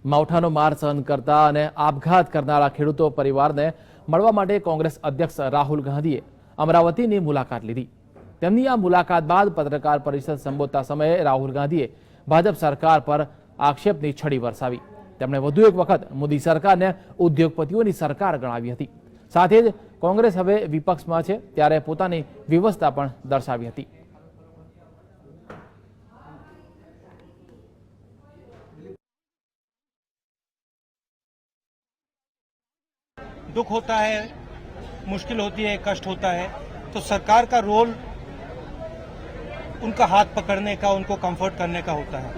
માવઠાનો માર સહન કરતા અને આપઘાત કરનારા ખેડૂતો પરિવારને મળવા માટે કોંગ્રેસ અધ્યક્ષ રાહુલ ગાંધીએ અમરાવતીની મુલાકાત લીધી। તેમની આ મુલાકાત બાદ પત્રકાર પરિષદ સંબોધતા સમયે રાહુલ ગાંધીએ ભાજપ સરકાર પર આક્ષેપની છડી વરસાવી। તેમણે વધુ એક વખત મોદી સરકારને ઉદ્યોગપતિઓની સરકાર ગણાવી હતી। સાથે જ કોંગ્રેસ હવે વિપક્ષમાં છે ત્યારે પોતાની વિવશતા પણ દર્શાવી હતી। दुख होता है, मुश्किल होती है, कष्ट होता है, तो सरकार का रोल उनका हाथ पकड़ने का, उनको कंफर्ट करने का होता है।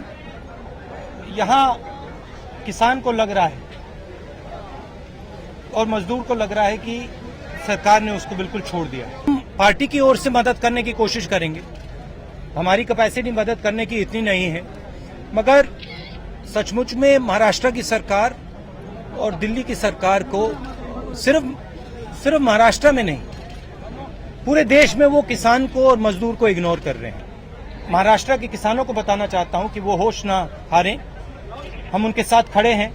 यहाँ किसान को लग रहा है और मजदूर को लग रहा है कि सरकार ने उसको बिल्कुल छोड़ दिया। हम पार्टी की ओर से मदद करने की कोशिश करेंगे। हमारी कैपेसिटी मदद करने की इतनी नहीं है, मगर सचमुच में महाराष्ट्र की सरकार और दिल्ली की सरकार को सिर्फ महाराष्ट्र में नहीं, पूरे देश में वो किसान को और मजदूर को इग्नोर कर रहे हैं। महाराष्ट्र के किसानों को बताना चाहता हूं कि वो होश ना हारें। हम उनके साथ खड़े हैं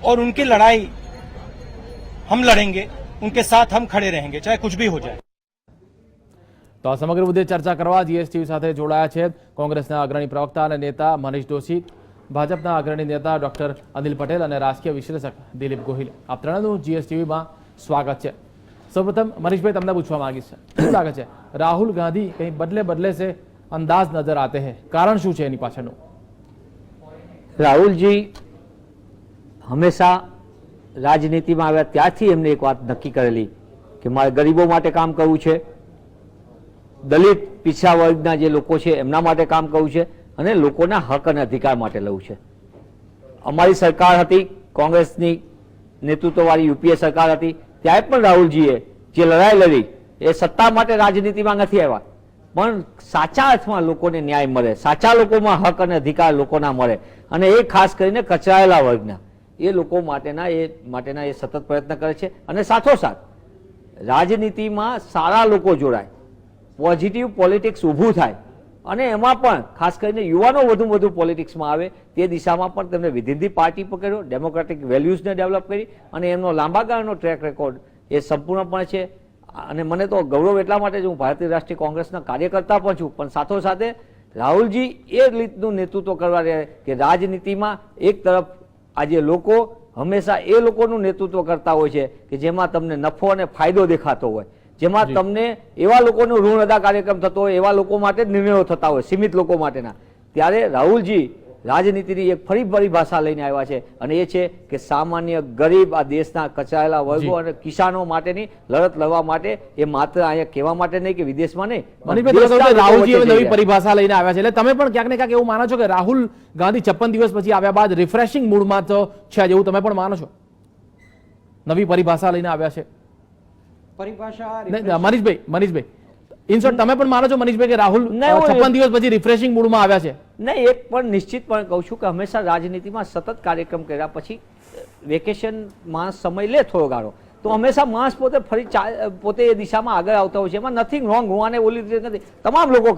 और उनकी लड़ाई हम लड़ेंगे, उनके साथ हम खड़े रहेंगे, चाहे कुछ भी हो जाए। तो आ समग्र मुद्दे चर्चा करवा जीएसटी साथे जोड़ाया छे कोंग्रेसना अग्रणी प्रवक्ता અને नेता मनीष जोशी, भाजपना अग्रणी नेता डॉक्टर अनिल पटेल और राजकीय विश्लेषक दिलीप गोहिल। आप त्रणનું जीएसटीवी में स्वागत है। सर्वप्रथम मनीषभाई तमने पूछवा मांगीश શું લાગે છે રાહુલ ગાંધી कहीं बदले बदले से अंदाज नजर आते हैं, कारण શું છે એની પાછળનું? રાહુલ जी हमेशा राजनीति में આવ્યા ત્યારથી એમને એક વાત નક્કી કરેલી કે મારે ગરીબો માટે કામ કરવું છે, દલિત પીછા વર્ગના જે લોકો છે એમના માટે કામ કરવું છે અને લોકોના હક અને અધિકાર માટે લડવું છે। અમારી સરકાર હતી, કોંગ્રેસની નેતૃત્વવાળી यूपीए સરકાર હતી, ત્યારે પણ રાહુલજીએ જે લડાઈ લડી એ સત્તા માટે રાજનીતિમાં નથી આવ્યા, પણ સાચા અર્થમાં લોકોને ન્યાય મળે, સાચા લોકોમાં હક અને અધિકાર લોકોના મળે અને એ ખાસ કરીને કચરાયેલા વર્ગના એ લોકો માટેના એ સતત પ્રયત્ન કરે છે। અને સાથોસાથ રાજનીતિમાં સારા લોકો જોડાય, પોઝિટિવ પોલિટિક્સ ઊભું થાય અને એમાં પણ ખાસ કરીને યુવાનો વધુ પોલિટિક્સમાં આવે તે દિશામાં પણ તેમણે વિધિનથી પાર્ટી પકડ્યો, ડેમોક્રેટિક વેલ્યુઝને ડેવલપ કરી અને એમનો લાંબા ગાળાનો ટ્રેક રેકોર્ડ એ સંપૂર્ણપણે છે। અને મને તો ગૌરવ એટલા માટે જ હું ભારતીય રાષ્ટ્રીય કોંગ્રેસના કાર્યકર્તા પણ છું, પણ સાથોસાથે રાહુલજી એ રીતનું નેતૃત્વ કરવા રહ્યા કે રાજનીતિમાં એક તરફ આજે લોકો હંમેશા એ લોકોનું નેતૃત્વ કરતા હોય છે કે જેમાં તમને નફો અને ફાયદો દેખાતો હોય, જેમાં તમને એવા લોકોનું ઋણ અદા કાર્યક્રમ થતો હોય, એવા લોકો માટે નિર્ણયો થતા હોય, સીમિત લોકો માટેના। ત્યારે રાહુલજી રાજનીતિની એક ફરી ભાષા લઈને આવ્યા છે અને એ છે કે સામાન્ય ગરીબ આ દેશના કચરાયેલા વર્ગો અને કિસાનો માટેની લડત લડવા માટે એ માત્ર અહીંયા કહેવા માટે નહીં કે વિદેશમાં નહીં। રાહુલજી હવે નવી પરિભાષા લઈને આવ્યા છે, એટલે તમે પણ ક્યાંક ને ક્યાંક એવું માનો છો કે રાહુલ ગાંધી 56 દિવસ પછી આવ્યા બાદ રિફ્રેશિંગ મૂડમાં તો છે એવું તમે પણ માનો છો? નવી પરિભાષા લઈને આવ્યા છે મનીષભાઈ, इन शॉर्ट તમે પણ માનો છો મનીષભાઈ કે રાહુલ 56 દિવસ પછી રિફ્રેશિંગ મૂડમાં આવ્યા છે? નહીં, એક પણ નિશ્ચિતપણે કહું છું કે હંમેશા રાજનીતિમાં સતત કાર્યક્રમ કર્યા પછી વેકેશન માણસ સમય લે થોડો ગાળો, તો હંમેશા માણસ પોતે એ દિશામાં આગળ આવતા હોય છે, એમાં નથિંગ રોંગ। હું આને ઓલી રીતે નથી, તમામ લોકો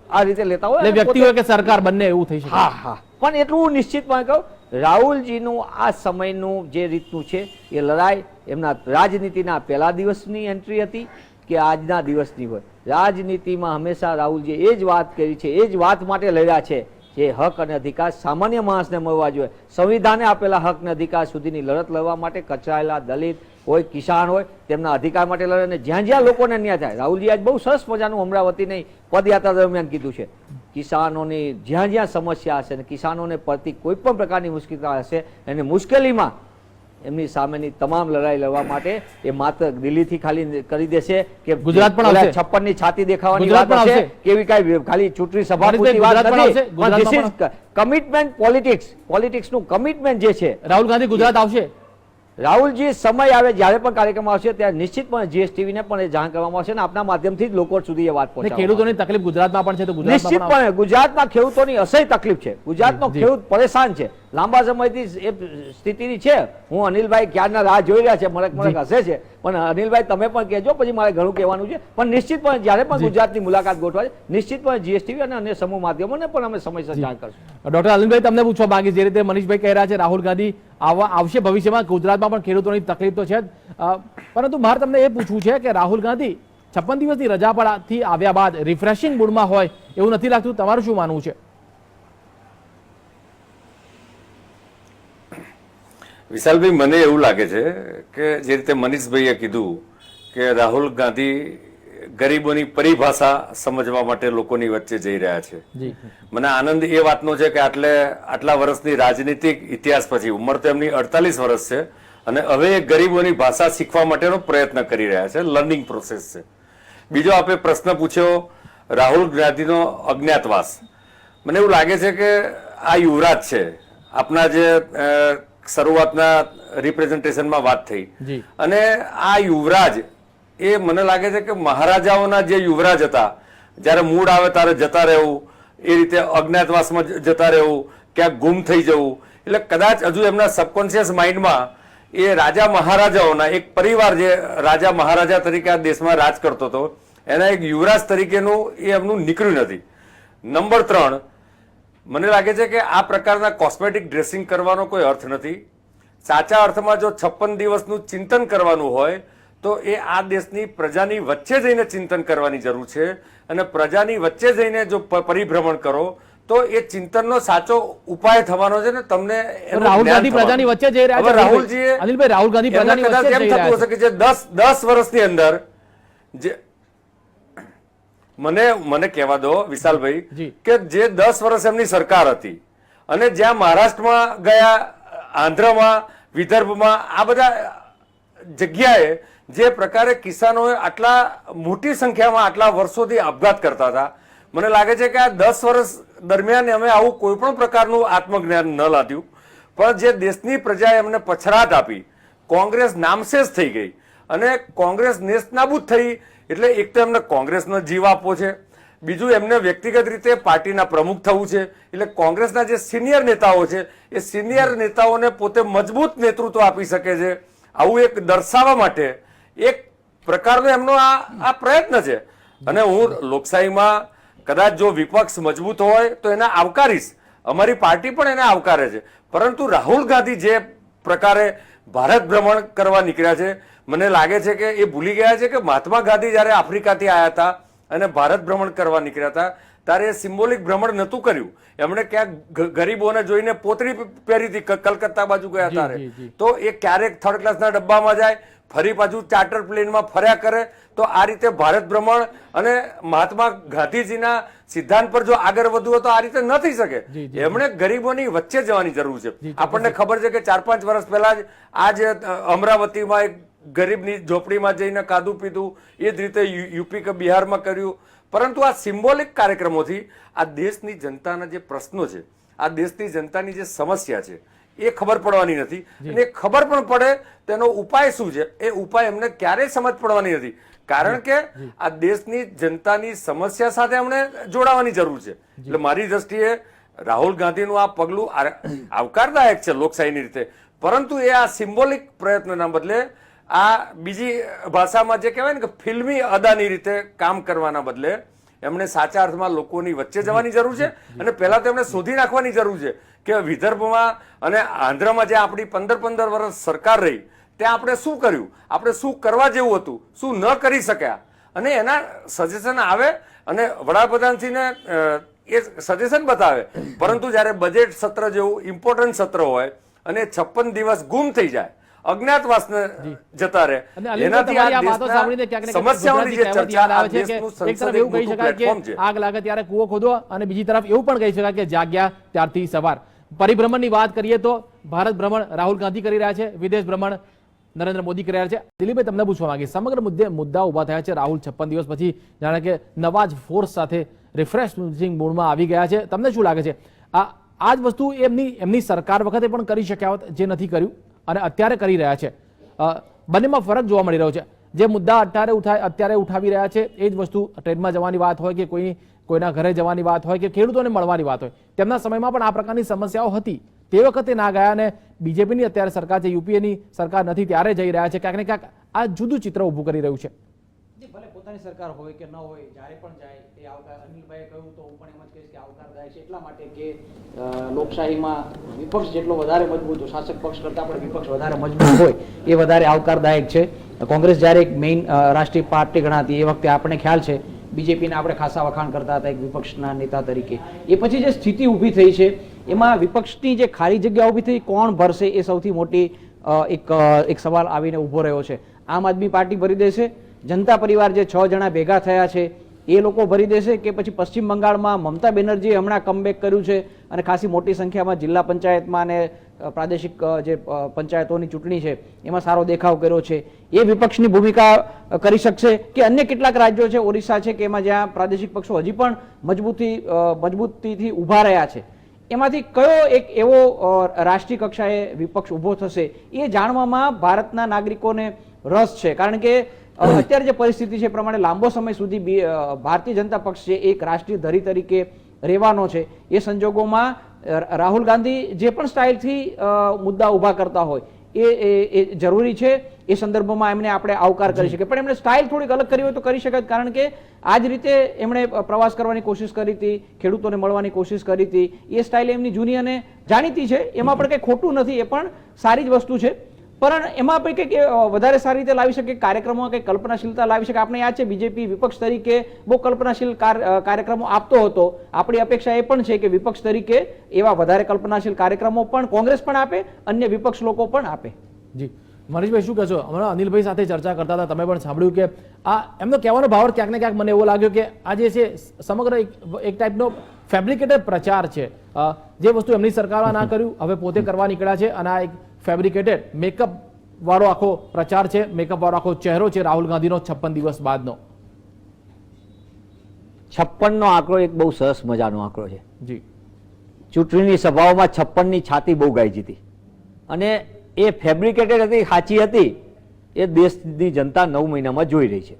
આ રીતે લેતા હોય, વ્યક્તિ હોય કે સરકાર બંને એવું થઈ શકે। હા હા, પણ એટલું નિશ્ચિતપણે કહું રાહુલજીનું આ સમયનું જે રીતનું છે એ લડાઈ એમના રાજનીતિના પહેલા દિવસની એન્ટ્રી હતી કે આજના દિવસની હોય, રાજનીતિમાં હંમેશા રાહુલજીએ એ જ વાત કરી છે, એ જ વાત માટે લડ્યા છે જે હક અને અધિકાર સામાન્ય માણસને મળવા જોઈએ। સંવિધાને આપેલા હક અને અધિકાર સુધીની લડત લડવા માટે કચરાયેલા દલિત હોય, કિસાન હોય, તેમના અધિકાર માટે લડે અને જ્યાં જ્યાં લોકોને ન્યાય થાય। રાહુલજી આજ બહુ સરસ મજાનું અમરાવતીની પદયાત્રા દરમિયાન કીધું છે, કિસાનોની જ્યાં જ્યાં સમસ્યા હશે અને કિસાનોને પડતી કોઈ પણ પ્રકારની મુશ્કેલી હશે અને મુશ્કેલીમાં એમની સામેની તમામ લડાઈ લડવા માટે એ માત્ર દિલ્હીથી ખાલી કરી દેશે કે ગુજરાત પણ 56 ની છાતી દેખાવાની વાત હશે કેવી કાંઈ ખાલી ચૂંટણી સભા પૂરતી વાત નથી। ધીસ ઇઝ કમિટમેન્ટ પોલિટિક્સનું કમિટમેન્ટ જે છે। રાહુલ ગાંધી ગુજરાત આવશે? રાહુલજી સમય આવે જ્યારે પણ કાર્યક્રમ આવશે ત્યારે નિશ્ચિતપણે જીએસટીવીને પણ એ જાણ કરવામાં આવશે અને આપના માધ્યમથી જ લોકો સુધી એ વાત પહોંચે। ખેડૂતોની તકલીફ ગુજરાતમાં પણ છે તો નિશ્ચિતપણે ગુજરાતના ખેડૂતોની અસહ્ય તકલીફ છે, ગુજરાતનો ખેડૂત પરેશાન છે। લાંબા સમયથી એ સ્થિતિની છે. હું અનિલભાઈ ક્યારના રાહ જોઈ રહ્યા છે, મને હસે છે, પણ અનિલભાઈ તમે પણ કહેજો, પછી મારે ઘણું કહેવાનું છે. પણ નિશ્ચિતપણે જ્યારે પણ ગુજરાતની મુલાકાત ગોઠવાય, નિશ્ચિતપણે જીએસટીવી અને અન્ય સમૂહ માધ્યમોને પણ અમે સમયસર જાણ કરશું. ડોક્ટર અનિલભાઈ, તમને પૂછવા માંગી, જે રીતે મનીષભાઈ કહી રહ્યા છે રાહુલ ગાંધી આવશે ભવિષ્યમાં, ગુજરાતમાં પણ ખેડૂતોની તકલીફ તો છે જ, પરંતુ મારે તમને એ પૂછવું છે કે રાહુલ ગાંધી 56 દિવસની રજા પરથી આવ્યા બાદ રિફ્રેશિંગ મૂડમાં હોય એવું નથી લાગતું? તમારું શું માનવું છે? વિશાલભાઈ, મને એવું લાગે છે કે જે રીતે મનીષભાઈએ કીધું કે રાહુલ ગાંધી ગરીબોની પરિભાષા સમજવા માટે લોકોની વચ્ચે જઈ રહ્યા છે. મને આનંદ એ વાતનો છે કે આટલા વર્ષની રાજનીતિક ઇતિહાસ પછી, ઉંમર તો એમની 48 વર્ષ છે, અને હવે એ ગરીબોની ભાષા શીખવા માટેનો પ્રયત્ન કરી રહ્યા છે. લર્નિંગ પ્રોસેસ છે. બીજો આપણે પ્રશ્ન પૂછ્યો રાહુલ ગાંધીનો અજ્ઞાતવાસ. મને એવું લાગે છે કે આ યુવરાજ છે, આપના જે શરૂઆતના રિપ્રેઝન્ટેશનમાં વાત થઈ, અને આ યુવરાજ એ મને લાગે છે કે મહારાજાઓના જે યુવરાજ હતા, જ્યારે મૂડ આવે ત્યારે જતા રહેવું, એ રીતે અજ્ઞાતવાસમાં જતા રહેવું, ક્યાંક ગુમ થઈ જવું, એટલે કદાચ હજુ એમના સબકોન્શિયસ માઇન્ડમાં એ રાજા મહારાજાઓના એક પરિવાર, જે રાજા મહારાજા તરીકે આ દેશમાં રાજ કરતો હતો, એના એક યુવરાજ તરીકેનું એ એમનું નીકળ્યું નથી. નંબર 3, મને લાગે છે કે આ પ્રકારના કોસ્મેટિક ડ્રેસિંગ કરવાનો કોઈ અર્થ નથી. સાચા અર્થમાં જો 56 દિવસનું ચિંતન કરવાનું હોય તો એ આ દેશની પ્રજાની વચ્ચે જઈને ચિંતન કરવાની જરૂર છે, અને પ્રજાની વચ્ચે જઈને જો પરિભ્રમણ કરો તો એ ચિંતનનો સાચો ઉપાય થવાનો છે ને તમને. રાહુલ ગાંધી પ્રજાની વચ્ચે જઈ રહ્યા છે. રાહુલજી, અનિલભાઈ, રાહુલ ગાંધી પ્રજાની વચ્ચે એમ થતું હશે કે જે 10 વર્ષની અંદર જે મને કહેવા દો વિશાલભાઈ કે જે 10 વર્ષ એમની સરકાર હતી, અને જ્યાં મહારાષ્ટ્રમાં ગયા, આંધ્રમાં, વિદર્ભમાં, આ બધા જગ્યાએ જે પ્રકારે કિસાનોએ આટલા મોટી સંખ્યામાં આટલા વર્ષોથી આપઘાત કરતા હતા, મને લાગે છે કે આ 10 વર્ષ દરમિયાન અમે આવું કોઈ પણ પ્રકારનું આત્મજ્ઞાન ન લાદ્યું. પણ જે દેશની પ્રજાએ એમને પછડાટ આપી, કોંગ્રેસ નામશેષ થઈ ગઈ, અને કોંગ્રેસ નેસ્તનાબૂદ થઈ, એટલે એક તો એમને કોંગ્રેસનો જીવ આપવો છે, બીજું એમને વ્યક્તિગત રીતે પાર્ટીના પ્રમુખ થવું છે. એટલે કોંગ્રેસના જે સિનિયર નેતાઓ છે, એ સિનિયર નેતાઓને પોતે મજબૂત નેતૃત્વ આપી શકે છે, આવું એક દર્શાવવા માટે એક પ્રકારનો એમનો આ પ્રયત્ન છે. અને હું લોકશાહીમાં કદાચ જો વિપક્ષ મજબૂત હોય તો એને આવકારીશ, અમારી પાર્ટી પણ એને આવકારે છે. પરંતુ રાહુલ ગાંધી જે પ્રકારે ભારત ભ્રમણ કરવા નીકળ્યા છે, મને લાગે છે કે એ ભૂલી ગયા છે કે મહાત્મા ગાંધી જ્યારે આફ્રિકાથી આવ્યા હતા અને ભારત ભ્રમણ કરવા નીકળ્યા હતા, ત્યારે એ સિમ્બોલિક ભ્રમણ નહોતું કર્યું. એમણે ક્યાંક ગરીબોને જોઈને પોતરી પહેરી હતી, કલકત્તા બાજુ ગયા ત્યારે. તો એ ક્યારેક 3rd ક્લાસના ડબ્બામાં જાય, ફરી પાછું ચાર્ટર પ્લેનમાં ફર્યા કરે. તો આ રીતે ભારત ભ્રમણ અને મહાત્મા ગાંધીજીના સિદ્ધાંત પર જો આગળ વધવું હોય તો આ રીતે ન થઈ શકે. એમણે ગરીબોની વચ્ચે જવાની જરૂર છે. આપણને ખબર છે કે 4-5 વર્ષ પહેલા જ આ જે અમરાવતીમાં એક ગરીબની ઝોપડીમાં જઈને ખાધું પીધું, એ જ રીતે યુપી કે બિહારમાં કર્યું. પરંતુ આ સિમ્બોલિક કાર્યક્રમોથી આ દેશની જનતાના જે પ્રશ્નો છે, આ દેશની જનતાની જે સમસ્યા છે, એ ખબર પડવાની નથી. અને ખબર પણ પડે તેનો ઉપાય શું છે, એ ઉપાય એમને ક્યારેય સમજ પડવાની નથી. કારણ કે આ દેશની જનતાની સમસ્યા સાથે એમણે જોડાવાની જરૂર છે. એટલે મારી દ્રષ્ટિએ રાહુલ ગાંધીનું આ પગલું આવકારદાયક છે લોકશાહીની રીતે, પરંતુ એ આ સિમ્બોલિક પ્રયત્નના બદલે આ બીજી ભાષામાં જે કહેવાય ને કે ફિલ્મી અદાની રીતે કામ કરવાના બદલે એમણે સાચા અર્થમાં લોકોની વચ્ચે જવાની જરૂર છે. અને પહેલા તો એમણે શોધી નાખવાની જરૂર છે કે વિદર્ભમાં અને આંધ્રમાં જે આપણી 15-15 વર્ષ સરકાર રહી, ત્યાં આપણે શું કર્યું, આપણે શું કરવા જેવું હતું, શું ન કરી શક્યા, અને એના સજેશન આવે અને વડાપ્રધાનશ્રીને એ સજેશન બતાવે. પરંતુ જ્યારે બજેટ સત્ર જેવું ઇમ્પોર્ટન્ટ સત્ર હોય અને 56 દિવસ ગુમ થઈ જાય, અજ્ઞાતવાસને જતા રહે, એનાથી આ દેશના સમસ્યાઓની જે ચર્ચા આ દેશનું સંસદીય પ્લેટફોર્મ છે. આગ લાગે ત્યારે કૂવો ખોદો, અને બીજી તરફ એવું પણ કહી શકાય કે જાગ્યા ત્યારથી સવાર. પરિભ્રમણની વાત કરીએ તો ભારત ભ્રમણ રાહુલ ગાંધી કરી રહ્યા છે, વિદેશ ભ્રમણ નરેન્દ્ર મોદી કરી રહ્યા છે. દિલીપભાઈ, તમને પૂછવા માંગીએ, સમગ્ર મુદ્દા ઉભા થયા છે. રાહુલ 56 દિવસ પછી જાણે કે નવા જ ફોર્સ સાથે રિફ્રેશિંગ મોડમાં આવી ગયા છે. તમને શું લાગે છે, આ જ વસ્તુ એમની સરકાર વખતે પણ કરી શક્યા હોત, જે નથી કર્યું અને અત્યારે કરી રહ્યા છે? બંનેમાં ફરક જોવા મળી રહ્યો છે. જે મુદ્દા અત્યારે ઉઠાવી રહ્યા છે, એ જ વસ્તુ ટ્રેનમાં જવાની વાત હોય કે કોઈના ઘરે જવાની વાત હોય કે ખેડૂતોને મળવાની વાત હોય, તેમના સમયમાં પણ આ પ્રકારની સમસ્યાઓ હતી. તે વખતે ના ગયા અને બીજેપીની અત્યારે સરકાર છે, યુપીએની સરકાર નથી ત્યારે જઈ રહ્યા છે. ક્યાંક ને ક્યાંક આ જુદું ચિત્ર ઊભું કરી રહ્યું છે. ભલે પોતાની સરકાર હોય કે ન હોય, જ્યારે પણ જાય એ આવકાર, અનિલભાઈએ કહ્યું તો હું પણ એમ જ કહીશ કે આવકારદાયક છે, એટલા માટે કે લોકશાહીમાં વિપક્ષ જેટલો વધારે મજબૂત હોય, શાસક પક્ષ કરતાં પણ વિપક્ષ વધારે મજબૂત હોય એ વધારે આવકારદાયક છે. કોંગ્રેસ જ્યારે એક મેઇન રાષ્ટ્રીય પાર્ટી ગણાતી એ વખતે આપણે ખ્યાલ છે બીજેપીને આપણે ખાસા વખાણ કરતા હતા એક વિપક્ષના નેતા તરીકે. એ પછી જે સ્થિતિ ઊભી થઈ છે એમાં વિપક્ષની જે ખાલી જગ્યા ઊભી થઈ કોણ ભરશે એ સૌથી મોટી એક સવાલ આવીને ઊભો રહ્યો છે. આમ આદમી પાર્ટી ભરી દેશે, જનતા પરિવાર જે 6 જણા ભેગા થયા છે એ લોકો ભરી દેશે, કે પછી પશ્ચિમ બંગાળમાં મમતા બેનર્જીએ હમણાં કમબેક કર્યું છે અને ખાસી મોટી સંખ્યામાં જિલ્લા પંચાયતમાં અને પ્રાદેશિક જે પંચાયતોની ચૂંટણી છે એમાં સારો દેખાવ કર્યો છે, એ વિપક્ષની ભૂમિકા કરી શકશે, કે અન્ય કેટલાક રાજ્યો છે, ઓરિસ્સા છે, કે એમાં જ્યાં પ્રાદેશિક પક્ષો હજી પણ મજબૂતીથી ઊભા રહ્યા છે, એમાંથી કયો એક એવો રાષ્ટ્રીય કક્ષાએ વિપક્ષ ઊભો થશે એ જાણવામાં ભારતના નાગરિકોને રસ છે. કારણ કે અત્યારે જે પરિસ્થિતિ છે પ્રમાણે લાંબો સમય સુધી ભારતીય જનતા પક્ષ છે એક રાષ્ટ્રીય ધરી તરીકે રહેવાનો છે. એ સંજોગોમાં રાહુલ ગાંધી જે પણ સ્ટાઇલથી મુદ્દા ઊભા કરતા હોય એ જરૂરી છે. એ સંદર્ભમાં એમને આપણે આવકાર કરી શકીએ, પણ એમણે સ્ટાઇલ થોડીક અલગ કરી હોય તો કરી શકાય. કારણ કે આ જ રીતે એમણે પ્રવાસ કરવાની કોશિશ કરી હતી, ખેડૂતોને મળવાની કોશિશ કરી હતી, એ સ્ટાઇલ એમની જૂની અને જાણીતી છે, એમાં પણ કંઈ ખોટું નથી, એ પણ સારી જ વસ્તુ છે. પણ એમાં પણ કંઈક વધારે સારી રીતે લાવી શકે, કાર્યક્રમોમાં કંઈક કલ્પનાશીલતા લાવી શકે. આપણે યાદ છે બીજેપી વિપક્ષ તરીકે બહુ કલ્પનાશીલ કાર્યક્રમો આપતો હતો. આપણી અપેક્ષા એ પણ છે કે વિપક્ષ તરીકે એવા વધારે કલ્પનાશીલ કાર્યક્રમો પણ કોંગ્રેસ પણ આપે, અન્ય વિપક્ષ લોકો પણ આપે. જી મનીષભાઈ, શું કહેશો? હમણાં અનિલભાઈ સાથે ચર્ચા કરતા હતા, તમે પણ સાંભળ્યું કે આ એમનો કહેવાનો ભાવ ક્યાંક ને ક્યાંક મને એવો લાગ્યો કે આ જે છે સમગ્ર એક ટાઈપનો ફેબ્રિકેટેડ પ્રચાર છે. જે વસ્તુ એમની સરકારમાં ના કર્યું હવે પોતે કરવા નીકળ્યા છે, અને આ એક ફેબ્રિકેટેડ મેકઅપ વાળો આખો પ્રચાર છે, મેકઅપ વાળો આખો ચહેરો છે રાહુલ ગાંધીનો 56 દિવસ બાદનો. 56 નો આંકડો એક બહુ સરસ મજાનો આંકડો છે. જી, ચૂંટણીની સભાઓમાં 56 ની છાતી બહુ ગાઈ હતી, અને એ ફેબ્રિકેટેડ હતી, સાચી હતી. એ દેશની જનતા 9 મહિનામાં જોઈ રહી છે,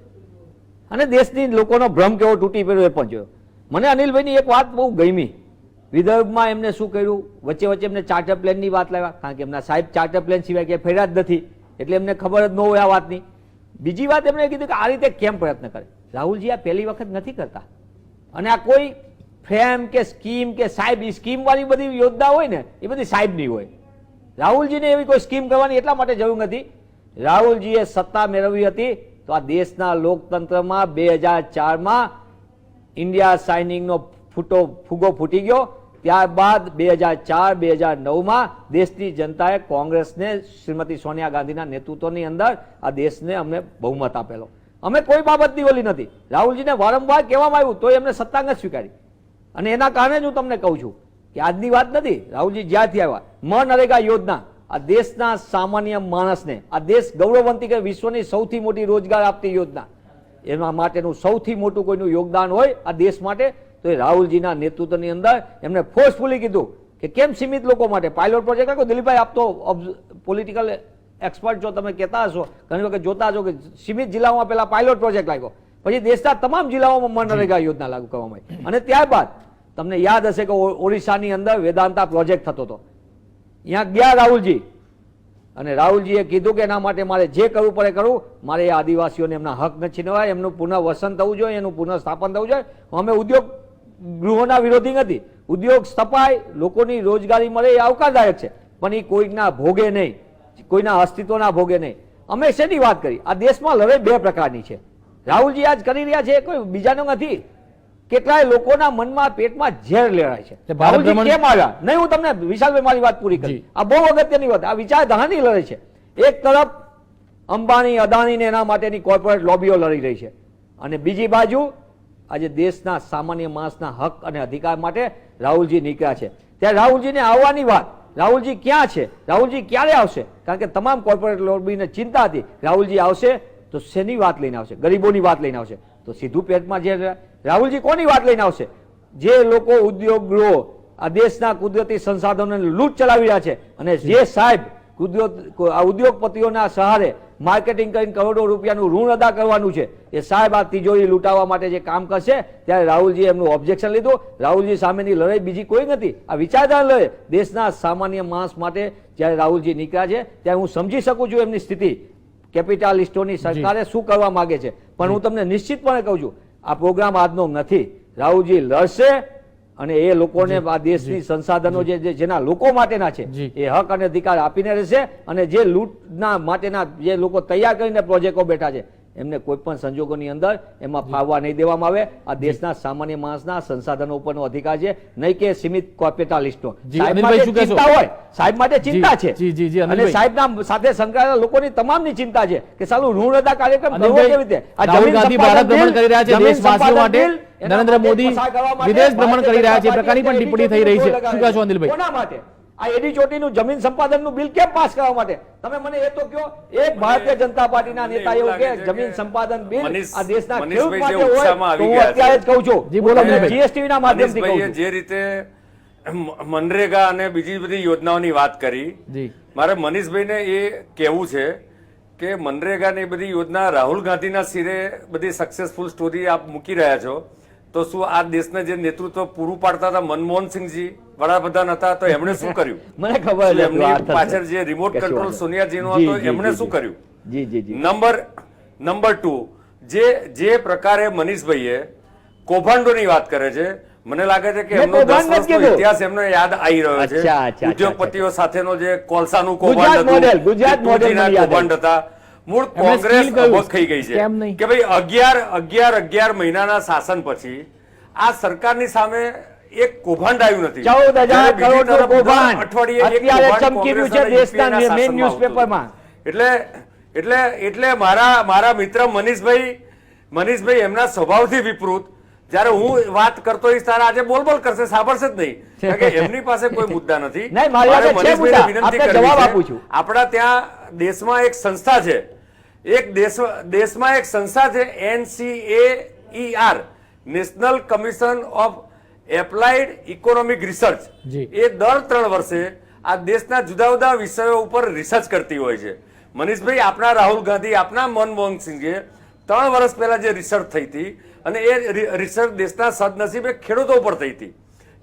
અને દેશની લોકોનો ભ્રમ કેવો તૂટી પડ્યો એ પણ જોયો. મને અનિલભાઈની એક વાત બહુ ગમી. વિદર્ભમાં એમને શું કર્યું, વચ્ચે એમને ચાર્ટર પ્લેનની વાત લાવ્યા, કારણ કે એમના સાહેબ ચાર્ટર પ્લેન સિવાય ક્યાંય ફેર્યા જ નથી, એટલે એમને ખબર જ ન હોય આ વાતની. બીજી વાત એમણે કીધું કે આ રીતે કેમ પ્રયત્ન કરે. રાહુલજી આ પહેલી વખત નથી કરતા, અને આ કોઈ ફ્રેમ કે સ્કીમ કે સાહેબ સ્કીમ વાળી બધી યોજના હોય ને એ બધી સાહેબની હોય. રાહુલજીને એવી કોઈ સ્કીમ કરવાની એટલા માટે જરૂર નથી. રાહુલજીએ સત્તા મેળવી હતી તો આ દેશના લોકતંત્રમાં 2004માં ઇન્ડિયા સાઇનિંગનો ફૂગો ફૂટી ગયો. ત્યારબાદ 2004-2009માં દેશની જનતાએ કોંગ્રેસને શ્રીમતી સોનિયા ગાંધીના નેતૃત્વની અંદર આ દેશને અમને બહુમત આપેલો. અમે કોઈ બાબતની ઓલી નથી. રાહુલજીને વારંવાર કહેવામાં આવ્યું તો એમને સત્તાંગત સ્વીકારી, અને એના કારણે જ હું તમને કહું છું કે આજની વાત નથી. રાહુલજી જ્યાંથી આવ્યા, મનરેગા યોજના આ દેશના સામાન્ય માણસને, આ દેશ ગૌરવવંતી કે વિશ્વની સૌથી મોટી રોજગાર આપતી યોજના, એના માટેનું સૌથી મોટું કોઈનું યોગદાન હોય આ દેશ માટે તો એ રાહુલજીના નેતૃત્વની અંદર એમને ફોર્સફુલી કીધું કે કેમ સીમિત લોકો માટે પાયલોટ પ્રોજેક્ટ રાખો. દિલીપભાઈ, આપ તો પોલિટિકલ એક્સપર્ટ છો, તમે કહેતા હશો, ઘણી વખત જોતા હશો કે સીમિત જિલ્લાઓમાં પહેલા પાયલોટ પ્રોજેક્ટ લાગ્યો, પછી દેશના તમામ જિલ્લાઓમાં મનરેગા યોજના લાગુ કરવામાં આવી, અને ત્યારબાદ તમને યાદ હશે કે ઓરિસ્સાની અંદર વેદાંતા પ્રોજેક્ટ થતો હતો. ત્યાં ગયા રાહુલજી, અને રાહુલજીએ કીધું કે એના માટે મારે જે કરવું પડે કરવું, મારે એ આદિવાસીઓને એમના હક ન છીનવાય, એમનું પુનઃવસન થવું જોઈએ, એનું પુનઃસ્થાપન થવું જોઈએ. અમે ઉદ્યોગ ગૃહોના વિરોધી નથી. ઉદ્યોગ સ્થપાય, લોકોની રોજગારી મળે એ આવકારદાયક છે, પણ એ કોઈના ભોગે નહીં, કોઈના અસ્તિત્વના ભોગે નહીં. અમે શેની વાત કરી? આ દેશમાં લડાઈ બે પ્રકારની છે. રાહુલજી આજ કરી રહ્યા છે કોઈ બીજાનો નથી. કેટલાય લોકોના મનમાં પેટમાં ઝેર લેવાય છે. રાહુલજી કેમ આવ્યા? નહીં, હું તમને વિશાલભાઈ મારી વાત પૂરી કરી. આ બહુ અગત્યની વાત. આ વિચારધારાની લડાઈ છે. એક તરફ અંબાણી, અદાણી ને એના માટેની કોર્પોરેટ લોબીઓ લડી રહી છે, અને બીજી બાજુ આજે દેશના સામાન્ય માણસના હક અને અધિકાર માટે રાહુલજી નીકળ્યા છે. ત્યારે રાહુલજીને આવવાની વાત, રાહુલજી ક્યાં છે, રાહુલજી ક્યારે આવશે? કારણ કે તમામ કોર્પોરેટ લોબીને ચિંતા હતી રાહુલજી આવશે તો શેની વાત લઈને આવશે? ગરીબોની વાત લઈને આવશે તો સીધું પેટમાં જે. રાહુલજી કોની વાત લઈને આવશે? જે લોકો ઉદ્યોગ ગૃહો, આ દેશના કુદરતી સંસાધનોને લૂંટ ચલાવી રહ્યા છે, અને જે સાહેબ ઉદ્યોગપતિઓના સહારે માર્કેટિંગ કરીને કરોડો રૂપિયાનું ઋણ અદા કરવાનું છે. એ સાહેબ આ તિજોરી લૂંટાવવા માટે જે કામ કરશે ત્યારે રાહુલજી એમનું ઓબ્જેક્શન લીધું. રાહુલજી સામેની લડાઈ બીજી કોઈ નથી, આ વિચારધારા લડાઈ દેશના સામાન્ય માણસ માટે જ્યારે રાહુલજી નીકળ્યા છે ત્યારે હું સમજી શકું છું એમની સ્થિતિ. કેપિટાલિસ્ટોની સરકારે શું કરવા માંગે છે, પણ હું તમને નિશ્ચિતપણે કહું છું આ પ્રોગ્રામ આજનો નથી. રાહુલજી લડશે અને એ લોકોને આ દેશની સંસાધનો જેના લોકો માટેના છે એ હક અને અધિકાર આપીને રહેશે. અને જે લૂંટના માટેના જે લોકો તૈયાર કરીને પ્રોજેક્ટો બેઠા છે એમને કોઈ પણ સંજોગોની અંદર એમાં ફાવવા નહીં દેવામાં આવે. આ દેશના સામાન્ય માણસના સંસાધનો ઉપરનો અધિકાર છે, નહીં કે સીમિત કોર્પોરેટાલિસ્ટનો. સાહેબ માટે ચિંતા છે અને સાહેબના સાથે સંકળાયેલા લોકોની તમામની ચિંતા છે કે સાલું ઋણ અદા કાર્યક્રમ કરવો કેવી રીતે. રાહુલ ગાંધી ભારત ભ્રમણ કરી રહ્યા છે દેશવાસીઓ માટે, નરેન્દ્ર મોદી વિદેશ ભ્રમણ કરી રહ્યા છે, એ પ્રકારની પણ ટિપ્પણી થઈ રહી છે. શું કહેશો અનિલભાઈ? કોના માટે આ એડી ચોટીનું જમીન સંપાદનનું બિલ કેમ પાસ કરવા માટે? તમે મને એ તો કહો, એક ભારતીય જનતા પાર્ટીના નેતા એવું કે જમીન સંપાદન બિલ આ દેશના ખેડૂત માટે હોય તો હું અત્યારે જ કહું છું. જી બોલો. જીએસટી ના માધ્યમથી કહું છું. જે રીતે મનરેગા અને બીજી બધી યોજનાઓની વાત કરી, મારે મનીષભાઈને એ કહેવું છે કે મનરેગા ને બધી યોજના રાહુલ ગાંધીના સિરે બધી સક્સેસફુલ સ્ટોરી આપ મૂકી રહ્યા છો, તો શું આ દેશને જે નેતૃત્વ પૂરું પાડતા હતા મનમોહનસિંહજી વડાપ્રધાન હતા તો એમણે શું કર્યું? મને ખબર છે એમની પાછળ જે રિમોટ કંટ્રોલ સોનિયાજીનો હતો એમણે શું કર્યું? જી જી જી. નંબર 2, જે પ્રકારે મનીષભાઈએ કૌભાંડોની વાત કરે છે, મને લાગે છે કે એમનો 10 વર્ષનો ઇતિહાસ એમને યાદ આવી રહ્યો છે. ઉદ્યોગપતિઓ સાથેનો જે કોલસાનું કૌભાંડ હતું, ગુજરાત મોડેલ કૌભાંડ હતા. મૂળ કોંગ્રેસ અબક થઈ ગઈ છે કે ભાઈ 11 મહિનાના શાસન પછી આ સરકારની સામે એક કૌભાંડ આવ્યું નથી. 14,000 કરોડનું કૌભાંડ અત્યારે ચમકી રહ્યું છે દેશના મેઇન ન્યૂઝપેપરમાં. એટલે મારા મિત્ર મનીષભાઈ એમના સ્વભાવથી વિપરીત જયારે હું વાત કરતો હોઈશ ત્યારે આજે બોલ કરશે, સાંભળશે જ નહીં, કારણ કે એમની પાસે કોઈ મુદ્દા નથી. મનીષભાઈને વિનંતી કરવી છે, આપણા ત્યાં દેશમાં એક સંસ્થા છે, દેશમાં એક સંસ્થા છે NCAER, national commission of applied economic research. એ દર 3 વર્ષે આ દેશના જુદા જુદા વિષયો ઉપર રિસર્ચ કરતી હોય છે. મનીષભાઈ, આપના રાહુલ ગાંધી, આપના મનમોહન સિંઘે 3 વર્ષ પહેલા જે રિસર્ચ થઈ હતી અને એ રિસર્ચ દેશના સદનસીબે ખેડૂતો ઉપર થઈ હતી.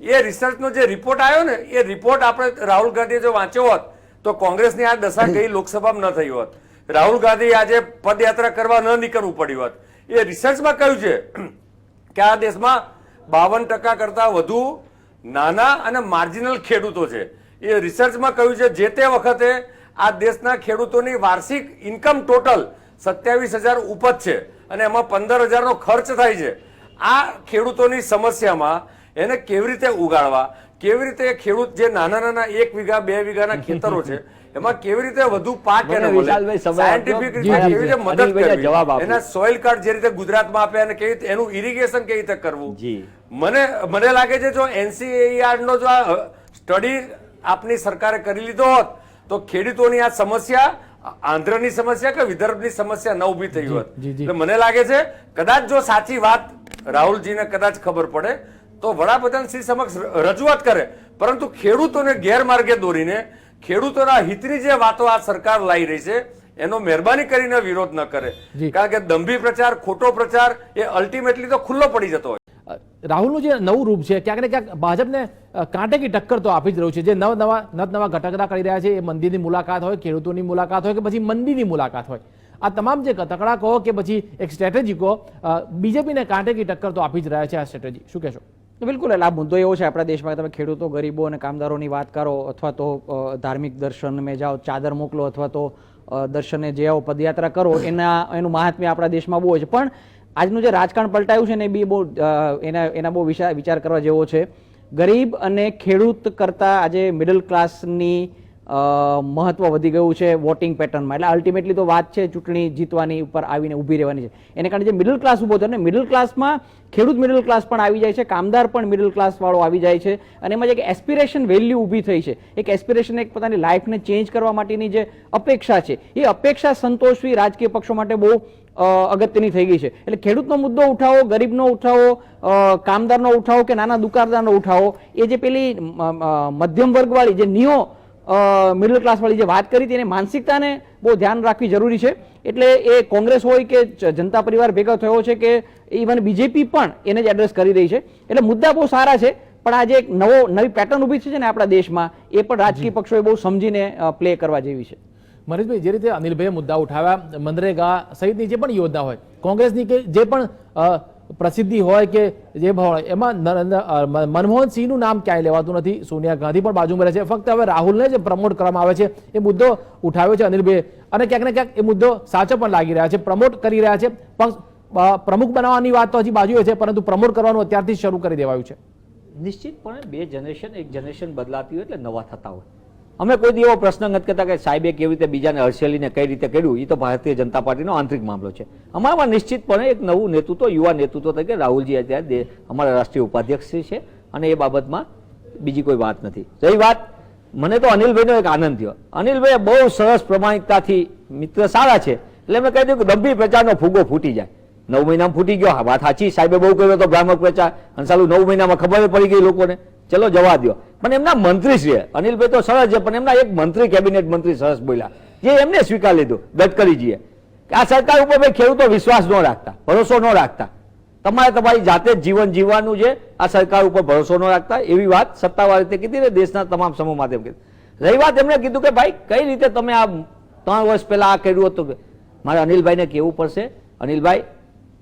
એ રિસર્ચનો જે રિપોર્ટ આવ્યો ને, એ રિપોર્ટ આપણે રાહુલ ગાંધીએ જો વાંચ્યો હોત તો કોંગ્રેસની આ દશા ગઈ લોકસભામાં ન થઈ હોત. રાહુલ ગાંધી આજે પદયાત્રા કરવા ન નીકળવું પડ્યું હોત. એ રિસર્ચમાં કહ્યું છે કે આ દેશમાં 52% કરતા વધુ નાના અને માર્જિનલ ખેડૂતો છે. એ રિસર્ચમાં કહ્યું છે જે તે વખતે આ દેશના ખેડૂતોની વાર્ષિક ઇન્કમ ટોટલ 27,000 ઉપજ છે અને એમાં 15,000નો ખર્ચ થાય છે. આ ખેડૂતોની સમસ્યામાં એને કેવી રીતે ઉગાડવા, કેવી રીતે ખેડૂત જે નાના 1 વીઘા 2 વીઘાના ખેતરો છે એમાં કેવી રીતે વધુ પાક એને મળે, સાયન્ટિફિક રીતે કેવી રીતે મદદ કરવી, એના સોઇલ કાર્ડ જે રીતે ગુજરાતમાં આપે અને કેવી રીતે એનું ઇરિગેશન કેવી રીતે કરવું. મને લાગે છે જો NCAER નો જો આ સ્ટડી આપની સરકારે કરી લીધો હોત તો ખેડૂતોની આ સમસ્યા આંધ્રની સમસ્યા કે વિદર્ભની સમસ્યા ન ઉભી થઈ હોત. એટલે મને લાગે છે કદાચ જો સાચી વાત રાહુલજીને કદાચ ખબર પડે તો વડાપ્રધાન શ્રી સમક્ષ રજૂઆત કરે, પરંતુ ખેડૂતોને ગેરમાર્ગે દોરીને ખેડૂતોના હિતની જે વાતો આ સરકાર લાવી રહી છે એનો મહેરબાની કરીને વિરોધ ન કરે, કારણ કે દંભી પ્રચાર, ખોટો પ્રચાર એ અલ્ટિમેટલી તો ખુલ્લો પડી જતો હોય. રાહુલનું જે નવું રૂપ છે ક્યાંક ને ક્યાંક ભાજપને કાંટે કી ટક્કર તો આપી જ રહ્યું છે. જે નવા ગટકડા કરી રહ્યા છે, એ મંદિરની મુલાકાત હોય, ખેડૂતોની મુલાકાત હોય કે પછી મંદિરની મુલાકાત હોય, આ તમામ જે ગટકડા કહો કે પછી એક સ્ટ્રેટેજી કહો, બીજેપીને કાંટે કી ટક્કર તો આપી જ રહ્યા છે આ સ્ટ્રેટેજી. શું કહેશો? બિલકુલ, એટલે આ મુદ્દો એવો છે આપણા દેશમાં, તમે ખેડૂતો, ગરીબો અને કામદારોની વાત કરો અથવા તો ધાર્મિક દર્શન મેં જાઓ, ચાદર મોકલો અથવા તો દર્શને જે આવો પદયાત્રા કરો, એનું મહાત્મ્ય આપણા દેશમાં બહુ છે. પણ આજનું જે રાજકારણ પલટાયું છે ને એ બી બહુ એના બહુ વિચાર કરવા જેવો છે. ગરીબ અને ખેડૂત કરતાં આજે મિડલ ક્લાસની મહત્વ વધી ગયું છે વોટિંગ પેટર્નમાં. એટલે અલ્ટિમેટલી તો વાત છે ચૂંટણી જીતવાની ઉપર આવીને ઊભી રહેવાની છે. એને કારણે જે મિડલ ક્લાસ ઊભો થયો ને, મિડલ ક્લાસમાં ખેડૂત મિડલ ક્લાસ પણ આવી જાય છે, કામદાર પણ મિડલ ક્લાસ વાળો આવી જાય છે, અને એમાં જે એક એસ્પિરેશન વેલ્યુ ઊભી થઈ છે, એક એસ્પિરેશન, એક પોતાની લાઈફને ચેન્જ કરવા માટેની જે અપેક્ષા છે, એ અપેક્ષા સંતોષવી રાજકીય પક્ષો માટે બહુ અગત્યની થઈ ગઈ છે. એટલે ખેડૂતનો મુદ્દો ઉઠાવો, ગરીબનો ઉઠાવો, કામદારનો ઉઠાવો કે નાના દુકાનદારનો ઉઠાવો, એ જે પેલી મધ્યમ વર્ગવાળી જે નિયો મિડલ ક્લાસવાળી જે વાત કરી તેની માનસિકતાને બહુ ધ્યાન રાખવી જરૂરી છે. એટલે એ કોંગ્રેસ હોય કે જનતા પરિવાર ભેગો થયો છે કે ઇવન બીજેપી પણ એને જ એડ્રેસ કરી રહી છે. એટલે મુદ્દા બહુ સારા છે, પણ આજે એક નવી પેટર્ન ઊભી છે ને આપણા દેશમાં, એ પણ રાજકીય પક્ષોએ બહુ સમજીને પ્લે કરવા જેવી છે. મનીષભાઈ, જે રીતે અનિલભાઈએ મુદ્દા ઉઠાવ્યા, મનરેગા સહિતની જે પણ યોજના હોય કોંગ્રેસની કે જે પણ પ્રસિદ્ધિ હોય કે જે હોય, એમાં મનમોહન સિંહનું નામ ક્યાંય લેવાતું નથી. સોનિયા ગાંધી પણ બાજુમાં રહે છે. ફક્ત હવે રાહુલને જે પ્રમોટ કરવામાં આવે છે એ મુદ્દો ઉઠાવ્યો છે અનિલભાઈએ, અને ક્યાંક ને ક્યાંક એ મુદ્દો સાચો પણ લાગી રહ્યા છે. પ્રમોટ કરી રહ્યા છે. પ્રમુખ બનાવવાની વાત તો હજી બાજુ છે, પરંતુ પ્રમોટ કરવાનું અત્યારથી શરૂ કરી દેવાયું છે. નિશ્ચિતપણે બે જનરેશન, એક જનરેશન બદલાતી હોય એટલે નવા થતા હોય. અમે કોઈ એવો પ્રશ્ન નથી કરતા કે સાહેબે કેવી રીતે બીજાને હર્ષેલીને કઈ રીતે કર્યું, એ તો ભારતીય જનતા પાર્ટીનો આંતરિક મામલો છે. અમારામાં નિશ્ચિતપણે એક નવું નેતૃત્વ, યુવા નેતૃત્વ તરીકે રાહુલજી અત્યારે અમારા રાષ્ટ્રીય ઉપાધ્યક્ષ છે, અને એ બાબતમાં બીજી કોઈ વાત નથી. રહી વાત, મને તો અનિલભાઈનો એક આનંદ થયો. અનિલભાઈ બહુ સરસ પ્રમાણિકતાથી મિત્ર સારા છે, એટલે મેં કહી દઉં કે દંભી પ્રચારનો ફૂગો ફૂટી જાય. 9 મહિનામાં ફૂટી ગયો, વાત સાચી, સાહેબે બહુ કર્યો હતો ભ્રામક પ્રચાર, અને સાલું 9 મહિનામાં ખબર પડી ગઈ લોકોને, ચલો જવા દો. પણ એમના મંત્રી છે, અનિલભાઈ તો સરસ છે, પણ એમના એક મંત્રી, કેબિનેટ મંત્રી સરસ બોલ્યા, જે એમને સ્વીકાર લીધું, ગડકરીજીએ, કે આ સરકાર ઉપર ભાઈ ખેડૂતો વિશ્વાસ ન રાખતા, ભરોસો ન રાખતા, તમારે તમારી જાતે જ જીવન જીવવાનું છે, આ સરકાર ઉપર ભરોસો ન રાખતા, એવી વાત સત્તાવાર રીતે કીધી ને દેશના તમામ સમૂહ માધ્યમ કીધી. રહી વાત, એમણે કીધું કે ભાઈ કઈ રીતે તમે આ 3 વર્ષ પહેલા આ કર્યું હતું. મારે અનિલભાઈને કહેવું પડશે, અનિલભાઈ,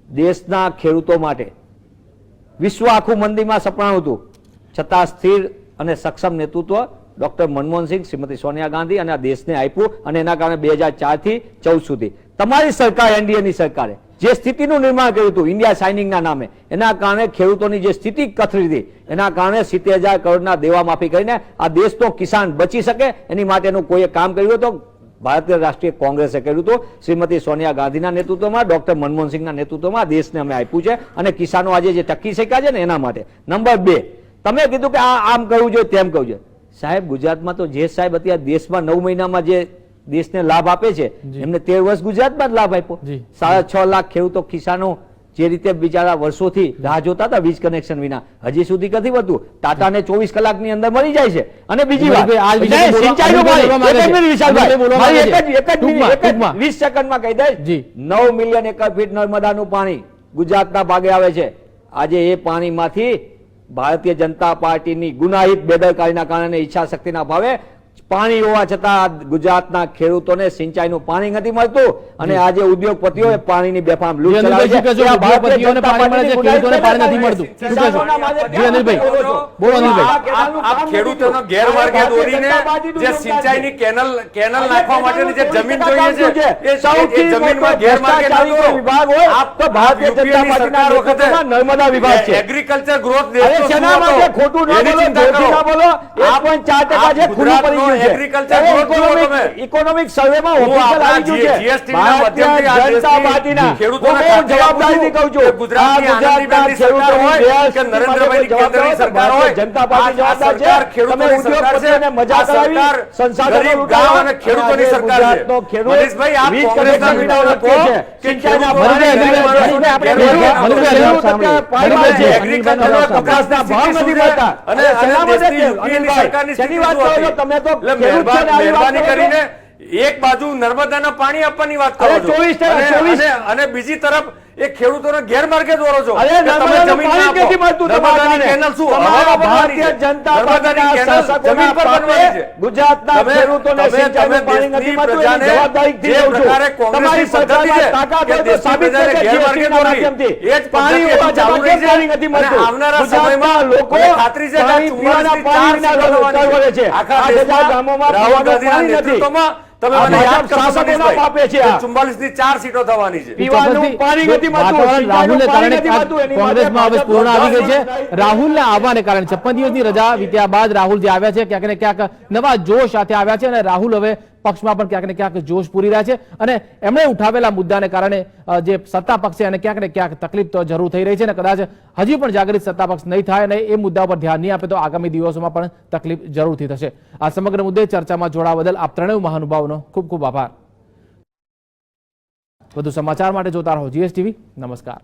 દેશના ખેડૂતો માટે વિશ્વ આખું મંદીમાં સપનાયું હતું, છતાં સ્થિર અને સક્ષમ નેતૃત્વ ડોક્ટર મનમોહન સિંહ, શ્રીમતી સોનિયા ગાંધી અને આ દેશને આપ્યું, અને એના કારણે 2004 થી 14 સુધી તમારી સરકાર, એનડીએની સરકારે જે સ્થિતિનું નિર્માણ કર્યું હતું ઇન્ડિયા શાઇનિંગના નામે, એના કારણે ખેડૂતોની જે સ્થિતિ કથળી હતી, એના કારણે 70,000 કરોડના દેવા માફી કરીને આ દેશનો કિસાન બચી શકે, એની માટેનું કોઈએ કામ કર્યું હતું. ભારતીય રાષ્ટ્રીય કોંગ્રેસે કર્યું હતું, શ્રીમતી સોનિયા ગાંધીના નેતૃત્વમાં, ડોક્ટર મનમોહન સિંહના નેતૃત્વમાં દેશને અમે આપ્યું છે, અને કિસાનો આજે જે ટકી શક્યા છે ને એના માટે. નંબર 2, તમે કીધું કે આ આમ કરવું જોઈએ, તેમ કરવું જોઈએ. સાહેબ, ગુજરાતમાં તો જે સાહેબ અત્યારે દેશમાં 9 મહિનામાં જે દેશને લાભ આપે છે, એમને 13 વર્ષ ગુજરાતમાં જ લાભ આપ્યો. 6.5 લાખ ખેડૂતો, કિસાનો જે રીતે બિચારા વર્ષોથી રાહ જોતા હતા વીજ કનેક્શન વિના, હજી સુધી નથી વધતું. ટાટાને 24 કલાકની અંદર મળી જાય છે. અને બીજી વાત, 20 સેકન્ડમાં કહી દઈશ, 9 મિલિયન એકર ફીટ નર્મદાનું પાણી ગુજરાતના ભાગે આવે છે. આજે એ પાણીમાંથી ભારતીય જનતા પાર્ટીની ગુનાહિત બેદરકારીના કારણે, ઈચ્છા શક્તિના અભાવે પાણી હોવા છતાં ગુજરાતના ખેડૂતોને સિંચાઈનું પાણી નથી મળતું, અને આજે ઉદ્યોગપતિઓ પાણીની બેફામ લૂંટ ચલાવે છે. ઉદ્યોગપતિઓને પાણી મળે છે, ખેડૂતોને પાણી નથી મળતું. જી અનિલભાઈ, બોલો અનિલભાઈ. આ ખેડૂતોનો ગેરમાર્ગે દોરીને જે સિંચાઈની કેનલ નાખવા માટેની જે જમીન જોઈએ છે, એ જમીનમાં ગેરમાર્ગે ના દોરો. વિભાગ હોય આપ તો ભારતીય જનતા પાર્ટીના વખતે નર્મદા વિભાગ છે. એગ્રીકલ્ચર ગ્રોથ દેશનો શેના માટે ખોટું ન બોલો, ખોટું ના બોલો. 1.4% જે ખુલ્લું પડી ગયું છે. ઇકોનોમિક સર્વેમાં ઓફિશિયલ આવી ગયું છે. ભારતીય જનતા પાર્ટીના ખેડૂતોને જવાબદારીથી કહું છું, ગુજરાતની આનંદીબેનની સરકાર હોય કે નરેન્દ્રભાઈની કેન્દ્રની સરકાર હોય, જનતા પાર્ટી જવાબદાર છે. તમે ઉદ્યોગપતિઓને મજા કરાવી, સંસાધનો લૂંટાવા, અને ખેડૂતોની સરકાર છે. મનીષભાઈ, આપ કોંગ્રેસના મીડિયાને કહો કે મહેરબાની કરીને એક બાજુ નર્મદાના પાણી આપવાની વાત કરો છો, અને બીજી તરફ એ ખેડૂતોને ગેરમાર્ગે દોરો છો. ભારતીય જનતા પાર્ટીના ગુજરાતના ખેડૂતોને સિંચાઈનું પાણી નથી મળતું, એની જવાબદારી લઉં છું. તમારી સરકારમાં તાકાત હોય તો સાબિત કરે, જીએસટીના માધ્યમથી પાણી હોવા છતાં કેમ પાણી નથી મળતું. આવનારા સમયમાં લોકો ખાતરી છે કે પીવાના પાણીના તરવરે છે. 8,000 ગામોમાં પીવાનું પાણી નથી. તમે મને યાદ કરશો, 44 ની 4 સીટો થવાની છે. પીવાનું પાણી નથી મળતું, રાહુલને કારણે કોંગ્રેસમાં હવે પૂર્ણ આવી ગઈ છે. રાહુલને આવવાને કારણે 56 દિવસની રજા વીત્યા બાદ રાહુલ જે આવ્યા છે, ક્યાંક ને ક્યાંક નવા જોશ સાથે આવ્યા છે, અને રાહુલ હવે પક્ષમાં પણ ક્યાંક ને ક્યાંક જોશ પૂરી રહ્યા છે, અને એમણે ઉઠાવેલા મુદ્દાને કારણે જે સત્તા પક્ષ છે એને ક્યાંક ને ક્યાંક તકલીફ તો જરૂર થઈ રહી છે, અને કદાચ હજી પણ જાગૃત સત્તા પક્ષ નહીં થાય અને એ મુદ્દા પર ધ્યાન નહીં આપે તો આગામી દિવસોમાં પણ તકલીફ જરૂરથી થશે. આ સમગ્ર મુદ્દે ચર્ચામાં જોડાવા બદલ આપ ત્રણેય મહાનુભાવોનો ખૂબ ખૂબ આભાર. વધુ સમાચાર માટે જોતા રહો GSTV. નમસ્કાર.